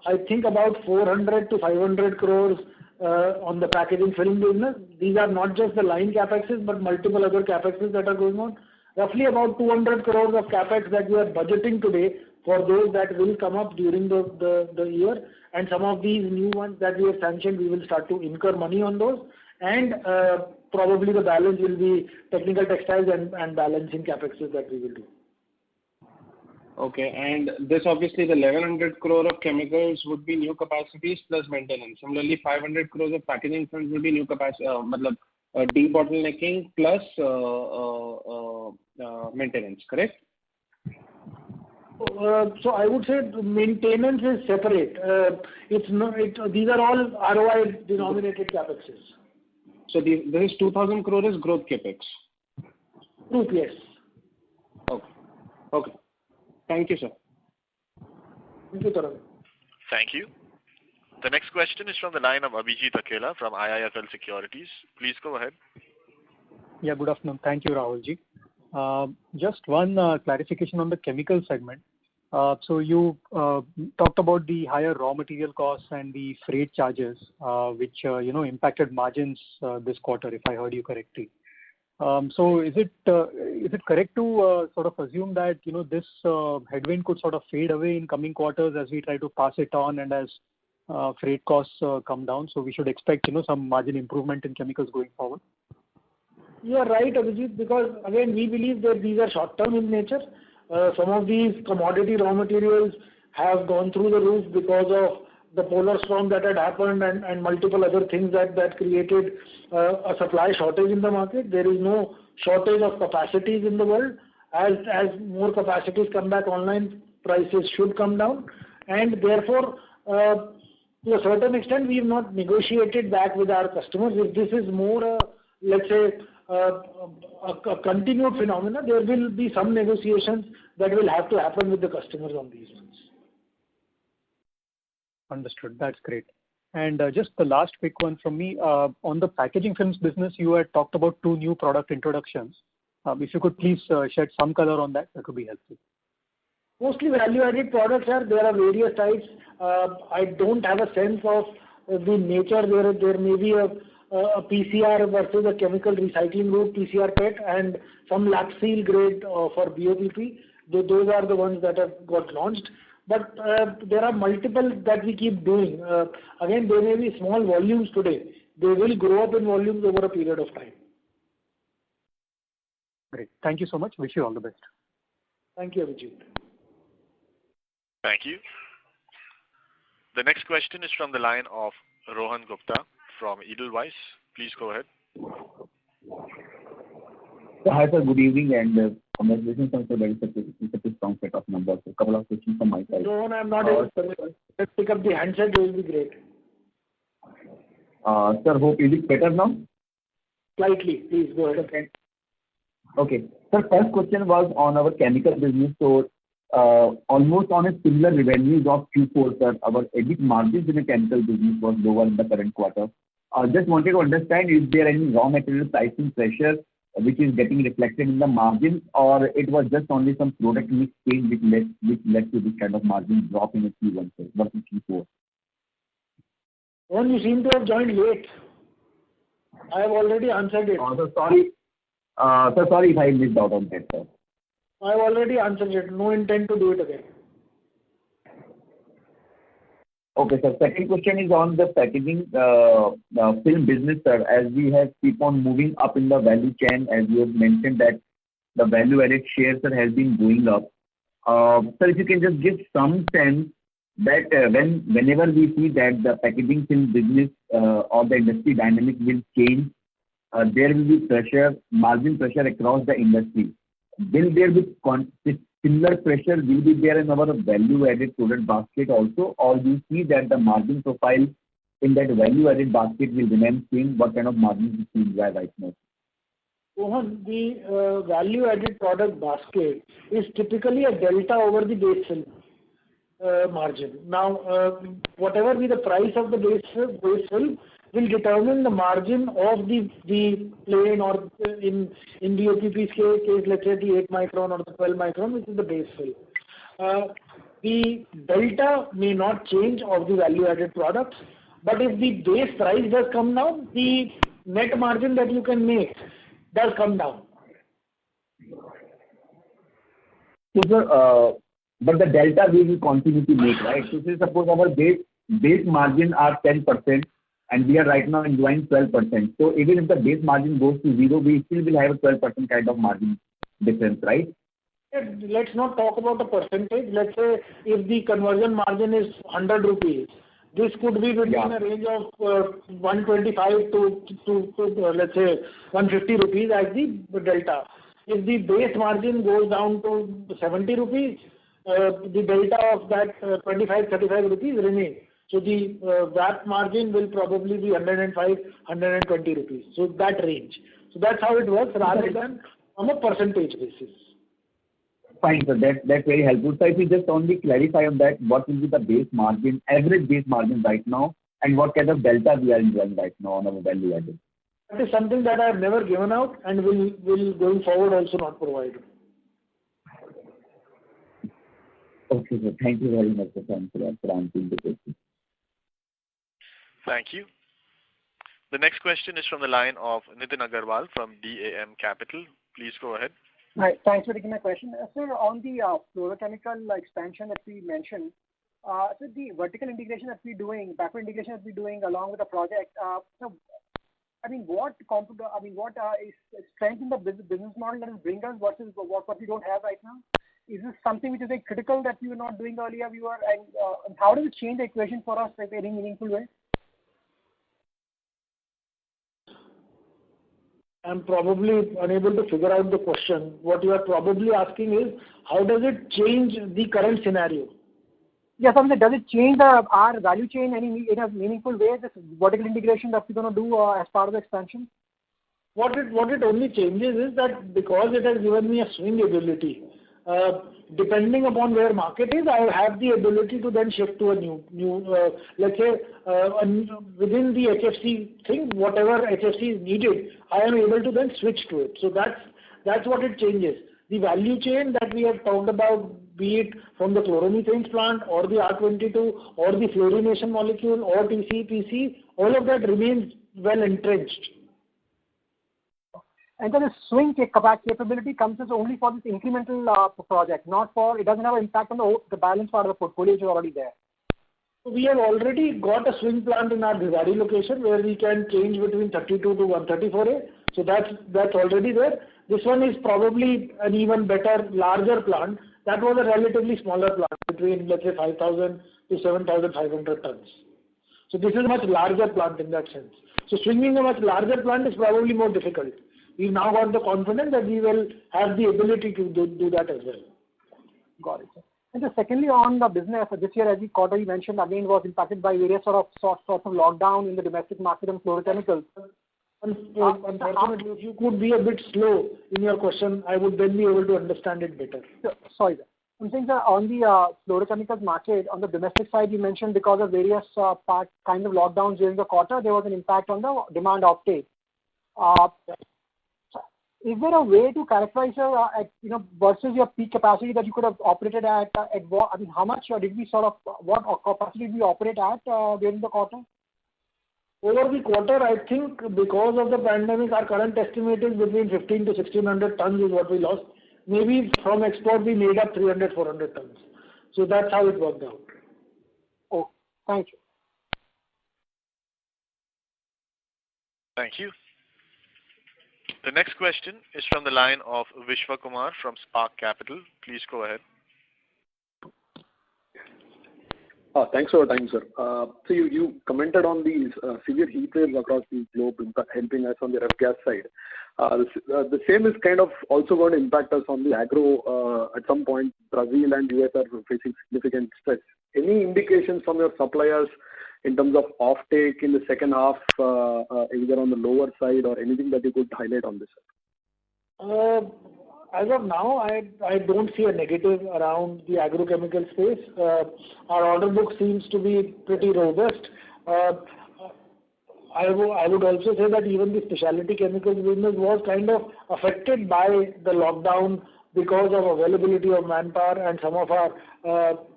I think about 400 to 500 crores on the packaging film business. These are not just the line capexes, but multiple other capexes that are going on. Roughly about 200 crores of capex that we are budgeting today for those that will come up during the year. And some of these new ones that we have sanctioned, we will start to incur money on those. And probably the balance will be technical textiles and balancing capexes that we will do. Okay, and this obviously the 1,100 crore of chemicals would be new capacities plus maintenance. Similarly, 500 crores of packaging films will be new capacity, debottlenecking plus maintenance, correct? So I would say maintenance is separate. These are all ROI denominated capexes. So this is 2,000 crore is growth capex. Group, yes. Okay. Thank you, sir. Thank you, Tarang. Thank you. The next question is from the line of Abhijit Akela from IIFL Securities. Please go ahead. Yeah, good afternoon. Thank you, Rahulji. Just one clarification on the chemical segment. So you talked about the higher raw material costs and the freight charges, which impacted margins this quarter, if I heard you correctly. So is it correct to sort of assume that this headwind could sort of fade away in coming quarters as we try to pass it on and as freight costs come down? So we should expect some margin improvement in chemicals going forward. You are right, Abhijit, because again we believe that these are short term in nature. Some of these commodity raw materials have gone through the roof because of the polar storm that had happened and multiple other things that created a supply shortage in the market. There is no shortage of capacities in the world. As more capacities come back online, prices should come down, and therefore, to a certain extent, we have not negotiated that with our customers. If this is more, let's say, a continued phenomena, there will be some negotiations that will have to happen with the customers on these ones. Understood. That's great. And just the last quick one from me. On the packaging films business, you had talked about 2 new product introductions. If you could please shed some color on that, that would be helpful. Mostly value-added products are, there are various types. I don't have a sense of the nature. There may be a PCR versus a chemical recycling route, PCR PET, and some lap seal grade for BOPP. Those are the ones that have got launched. But there are multiple that we keep doing. Again, they may be small volumes today. They will grow up in volumes over a period of time. Great. Thank you so much. Wish you all the best. Thank you, Abhijit. Thank you. The next question is from the line of Rohan Gupta from Edelweiss. Please go ahead. Hi, sir. Good evening, and congratulations on such a strong set of numbers. A couple of questions from my side. No, I'm not able to. Let's pick up the handset. It will be great. Sir, hope is it better now? Slightly. Please go ahead. Okay. Sir, first question was on our chemical business. So, almost on a similar revenues of Q4, sir, our EBIT margins in the chemical business was lower in the current quarter. Just wanted to understand, is there any raw material pricing pressure which is getting reflected in the margins, or it was just only some product mix change which led to this kind of margin drop in the Q1 versus Q4? Well, you seem to have joined late. I have already answered it. So sorry. So sorry if I missed out on that, sir. I have already answered it. No intent to do it again. Okay, sir. Second question is on the packaging film business, sir. As we have keep on moving up in the value chain, as you have mentioned that the value-added shares has been going up. Sir, if you can just give some sense that whenever we see that the packaging film business or the industry dynamic will change, there will be pressure, margin pressure across the industry. Will there be similar pressure will be there in our value-added product basket also, or you see that the margin profile in that value-added basket will remain same? What kind of margins you see right now? Rohan, the value-added product basket is typically a delta over the base film margin. Now, whatever be the price of the base film will determine the margin of the plane, or in BOPP's case, let's say the 8 micron or the 12 micron, which is the base film. The delta may not change of the value-added products, but if the base price does come down, the net margin that you can make does come down. So, sir, but the delta we will continue to make, right? So, say suppose our base margin are 10%, and we are right now enjoying 12%. So even if the base margin goes to 0, we still will have a 12% kind of margin difference, right? Let's not talk about the percentage. Let's say if the conversion margin is 100 rupees, this could be between a range of 125 to let's say 150 rupees as the delta. If the base margin goes down to 70 rupees, the delta of that 25-35 rupees remains. So the VAP margin will probably be 105-120 rupees. So that range. So that's how it works rather than on a percentage basis. Fine, sir. That's very helpful. So if you just only clarify on that, what will be the base margin, average base margin right now, and what kind of delta we are enjoying right now on our value added? That is something that I have never given out and will going forward also not provide. Okay, sir. Thank you very much for answering the question. Thank you. The next question is from the line of Nitin Agarwal from DAM Capital. Please go ahead. Hi. Thanks for taking my question. Sir, on the fluorochemical expansion that we mentioned, so the vertical integration that we're doing, backward integration that we're doing along with the project, so I mean, what is strength in the business model that will bring us versus what we don't have right now? Is this something which is like critical that we were not doing earlier? And how does it change the equation for us in a very meaningful way? I'm probably unable to figure out the question. What you are probably asking is, how does it change the current scenario? Yes, I mean, does it change our value chain in a meaningful way, this vertical integration that we're going to do as part of the expansion? What it only changes is that because it has given me a swing ability, depending upon where market is, I have the ability to then shift to a new let's say, within the HFC thing, whatever HFC is needed, I am able to then switch to it. So that's what it changes. The value chain that we have talked about, be it from the chloromethane plant or the R22 or the fluorination molecule or TC, PC, all of that remains well entrenched. And then the swing capability comes as only for this incremental project, not for, it doesn't have an impact on the balance part of the portfolio which is already there. We have already got a swing plant in our Bhiwadi location where we can change between 32 to 134A. So that's already there. This one is probably an even better, larger plant. That was a relatively smaller plant between, let's say, 5,000 to 7,500 tons. So this is a much larger plant in that sense. So swinging a much larger plant is probably more difficult. We've now got the confidence that we will have the ability to do that as well. Got it, sir. And so secondly, on the business, this year, as the quarter you mentioned, again, was impacted by various sorts of lockdown in the domestic market and fluorochemicals. Unfortunately, if you could be a bit slow in your question, I would then be able to understand it better. Sorry, sir. I'm saying, sir, on the fluorochemicals market, on the domestic side, you mentioned because of various kind of lockdowns during the quarter, there was an impact on the demand offtake. Is there a way to characterize, versus your peak capacity that you could have operated at what? I mean, how much did we what capacity did we operate at during the quarter? Over the quarter, I think because of the pandemic, our current estimate is between 15 to 1600 tons is what we lost. Maybe from export, we made up 300, 400 tons. So that's how it worked out. Oh, thank you. Thank you. The next question is from the line of Vishwa Kumar from Spark Capital. Please go ahead. Thanks for your time, sir. So you commented on these severe heat waves across the globe helping us on the ref gas side. The same is kind of also going to impact us on the agro at some point. Brazil and US are facing significant stress. Any indications from your suppliers in terms of offtake in the second half, either on the lower side or anything that you could highlight on this? As of now, I don't see a negative around the agrochemical space. Our order book seems to be pretty robust. I would also say that even the specialty chemicals business was kind of affected by the lockdown because of availability of manpower and some of our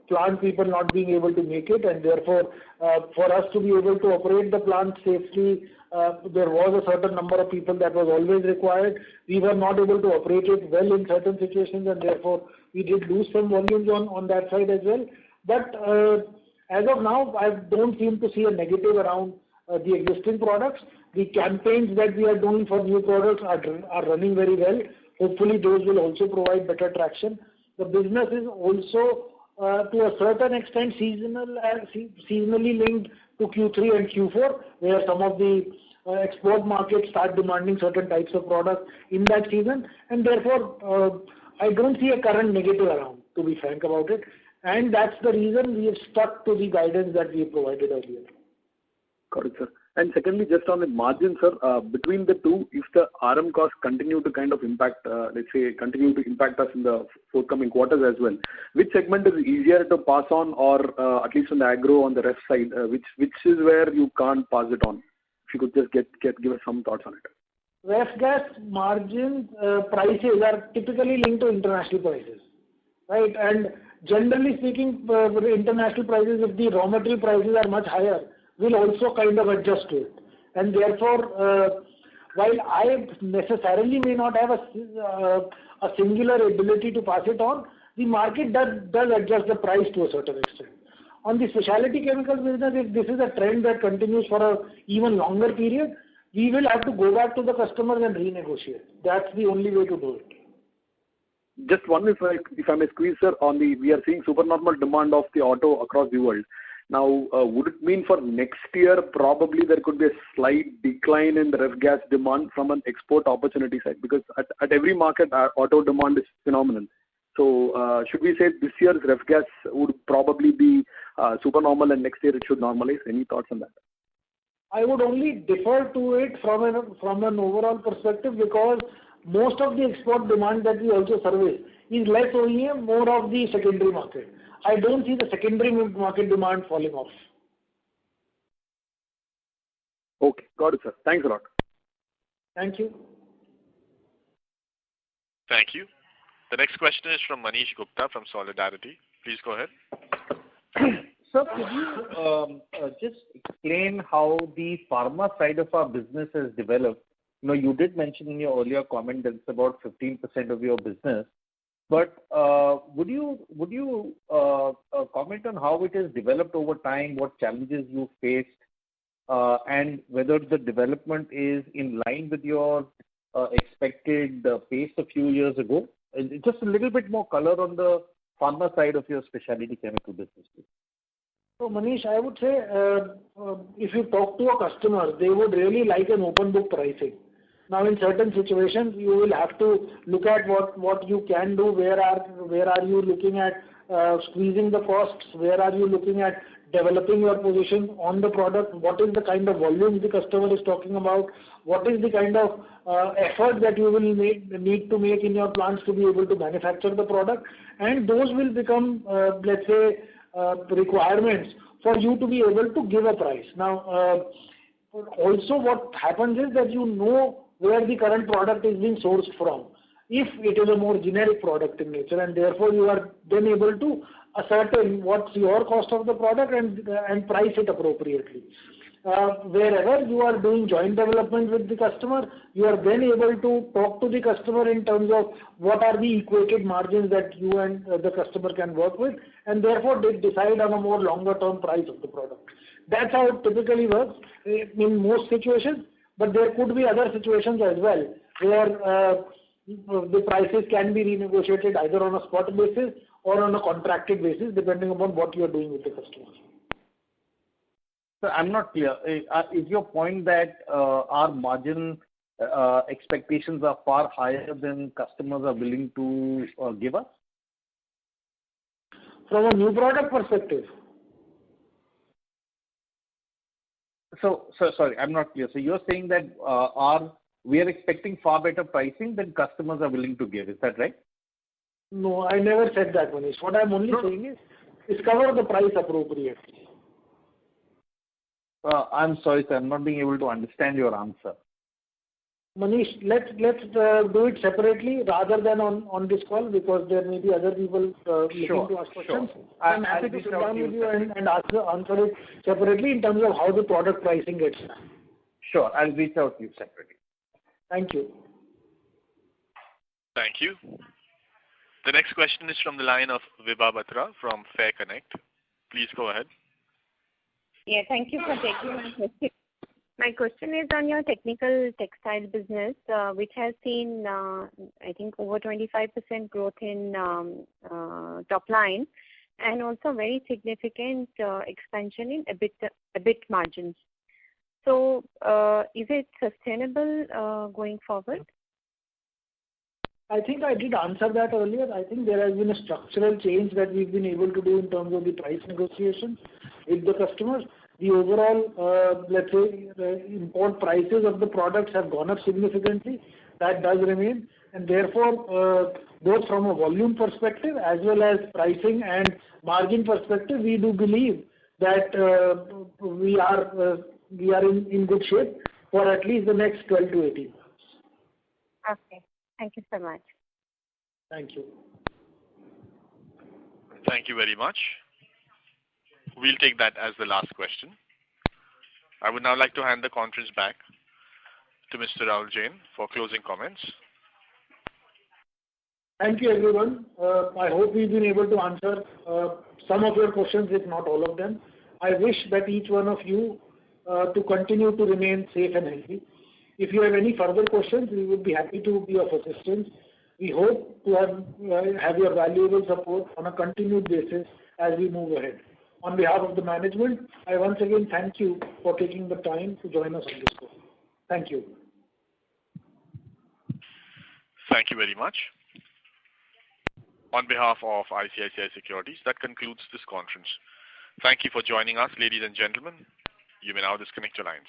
plant people not being able to make it, and therefore for us to be able to operate the plant safely, there was a certain number of people that was always required. We were not able to operate it well in certain situations, and therefore we did lose some volumes on that side as well. But as of now, I don't seem to see a negative around the existing products. The campaigns that we are doing for new products are running very well. Hopefully those will also provide better traction. The business is also to a certain extent seasonally linked to Q3 and Q4, where some of the export markets start demanding certain types of products in that season, and therefore I don't see a current negative around, to be frank about it, and that's the reason we have stuck to the guidance that we provided earlier. Got it, sir. And secondly, just on the margin, sir, between the two, if the RM costs continue to kind of impact, continue to impact us in the forthcoming quarters as well, which segment is easier to pass on, or at least on the agro, on the ref side, which is where you can't pass it on? If you could just give us some thoughts on it. Ref gas margin prices are typically linked to international prices, right? And generally speaking, international prices, if the raw material prices are much higher, will also kind of adjust to it. And therefore, while I necessarily may not have a singular ability to pass it on, the market does adjust the price to a certain extent. On the specialty chemicals business, if this is a trend that continues for a even longer period, we will have to go back to the customers and renegotiate. That's the only way to do it. Just one, if I may squeeze, sir, we are seeing supernormal demand of the auto across the world. Now, would it mean for next year probably there could be a slight decline in the ref gas demand from an export opportunity side? Because at every market, auto demand is phenomenal. So should we say this year's ref gas would probably be super normal and next year it should normalize? Any thoughts on that? I would only defer to it from an overall perspective, because most of the export demand that we also service is less OEM, more of the secondary market. I don't see the secondary market demand falling off. Okay, got it, sir. Thanks a lot. Thank you. Thank you. The next question is from Manish Gupta from Solidarity. Please go ahead. Sir, could you just explain how the pharma side of our business has developed? You did mention in your earlier comment that it's about 15% of your business. But would you comment on how it has developed over time, what challenges you faced, and whether the development is in line with your expected pace a few years ago? Just a little bit more color on the pharma side of your specialty chemical business. So Manish, I would say if you talk to a customer, they would really like an open book pricing. Now, in certain situations, you will have to look at what you can do. Where are you looking at squeezing the costs? Where are you looking at developing your position on the product? What is the kind of volume the customer is talking about? What is the kind of effort that you will need to make in your plants to be able to manufacture the product? And those will become, let's say, requirements for you to be able to give a price. Now, also what happens is that you know where the current product is being sourced from, if it is a more generic product in nature, and therefore you are then able to ascertain what's your cost of the product and price it appropriately. Wherever you are doing joint development with the customer, you are then able to talk to the customer in terms of what are the equated margins that you and the customer can work with, and therefore they decide on a more longer term price of the product. That's how it typically works in most situations, but there could be other situations as well where the prices can be renegotiated either on a spot basis or on a contracted basis, depending upon what you are doing with the customer. So I'm not clear. Is your point that our margin expectations are far higher than customers are willing to give us? From a new product perspective. So sorry, I'm not clear. So you're saying that we are expecting far better pricing than customers are willing to give. Is that right? No, I never said that, Manish. What I'm only saying is discover the price appropriately. I'm sorry, sir. I'm not being able to understand your answer. Manish, let's do it separately rather than on this call, because there may be other people looking to ask questions. Sure. I'm happy to sit down with you and answer it separately in terms of how the product pricing gets done. Sure, I'll reach out to you separately. Thank you. Thank you. The next question is from the line of Vibha Batra from Fair Connect. Please go ahead. Yeah, thank you for taking my question. My question is on your technical textile business, which has seen, I think, over 25% growth in top line, and also very significant expansion in EBIT margins. So, is it sustainable going forward? I think I did answer that earlier. I think there has been a structural change that we've been able to do in terms of the price negotiations with the customers. The overall, let's say, import prices of the products have gone up significantly. That does remain. And therefore, both from a volume perspective as well as pricing and margin perspective, we do believe that we are in good shape for at least the next 12 to 18 months. Okay. Thank you so much. Thank you. Thank you very much. We'll take that as the last question. I would now like to hand the conference back to Mr. Rahul Jain for closing comments. Thank you, everyone. I hope we've been able to answer some of your questions, if not all of them. I wish that each one of you to continue to remain safe and healthy. If you have any further questions, we would be happy to be of assistance. We hope to have your valuable support on a continued basis as we move ahead. On behalf of the management, I once again thank you for taking the time to join us on this call. Thank you. Thank you very much. On behalf of ICICI Securities, that concludes this conference. Thank you for joining us, ladies and gentlemen. You may now disconnect your lines.